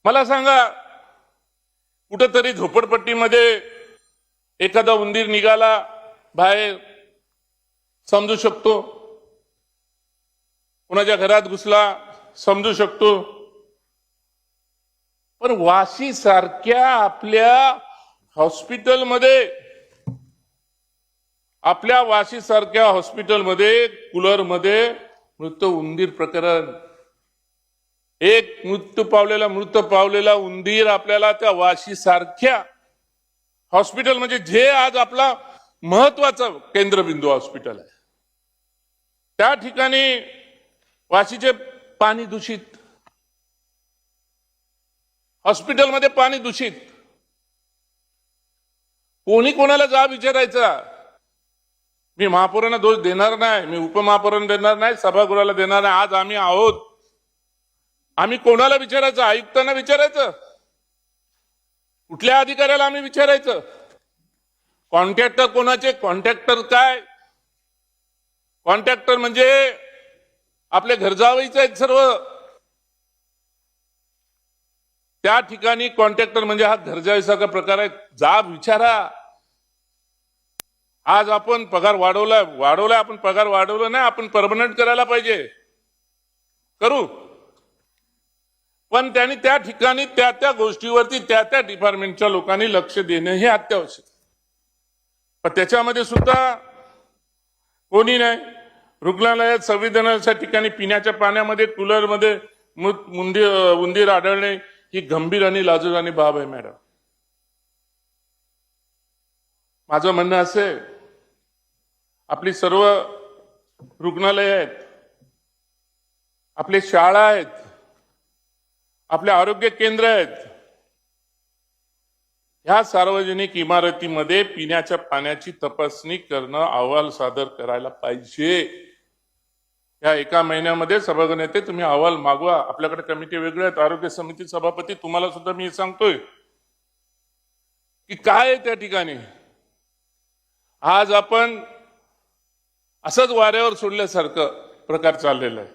मला सांगा, कुठेतरी झोपडपट्टीमध्ये एखादा उंदीर निघाला बाहेर, समजू शकतो. कोणाच्या घरात घुसला, समजू शकतो. पण वाशी सारख्या आपल्या हॉस्पिटलमध्ये, आपल्या वाशी सारख्या हॉस्पिटलमध्ये कूलरमध्ये मृत उंदीर प्रकरण, एक मृत पावलेला उंदीर आपल्याला त्या वाशी सारख्या हॉस्पिटल, म्हणजे जे आज आपला महत्वाचं केंद्रबिंदू हॉस्पिटल आहे, त्या ठिकाणी वाशीचे पाणी दूषित, हॉस्पिटलमध्ये पाणी दूषित. कोणी कोणाला जाब विचारायचा? मी महापौरांना दोष देणार नाही, मी उपमहापौरांना देणार नाही, सभागृहाला देणार नाही. आज आम्ही आहोत, आम्ही कोणाला विचारायचं? आयुक्तांना विचारायचं? कुठल्या अधिकाऱ्याला आम्ही विचारायचं? कॉन्ट्रॅक्टर कोणाचे? कॉन्ट्रॅक्टर काय? कॉन्ट्रॅक्टर म्हणजे आपले घरजावईच आहेत सर्व. त्या ठिकाणी कॉन्ट्रॅक्टर म्हणजे हा घरजावईसारखा प्रकार आहे. जाब विचारा. आज आपण पगार वाढवलाय, आपण पगार वाढवला नाही, आपण परमनंट करायला पाहिजे, करू. पण त्यांनी त्या ठिकाणी त्या गोष्टीवरती त्या डिपार्टमेंटच्या लोकांनी लक्ष देणं हे अत्यावश्यक. पण त्याच्यामध्ये सुद्धा कोणी नाही. रुग्णालयात, संविधानाच्या ठिकाणी पिण्याच्या पाण्यामध्ये, कूलरमध्ये उंदीर आढळणे ही गंभीर आणि लाजिरवाणी बाब आहे. मॅडम, माझं म्हणणं असे, आपली सर्व रुग्णालय आहेत, आपले शाळा आहेत, आपले आरोग्य केंद्र आहेत, ह्या सार्वजनिक इमारतीमध्ये पिण्याच्या पाण्याची तपासणी करणं, अहवाल सादर करायला पाहिजे. या एका महिन्यामध्ये सभागृह नेते तुम्ही अहवाल मागवा. आपल्याकडे कमिटी वेगळे आहेत, आरोग्य समिती सभापती, तुम्हाला सुद्धा मी सांगतोय की काय आहे त्या ठिकाणी. आज आपण असंच वाऱ्यावर सोडल्यासारखं प्रकार चाललेला आहे.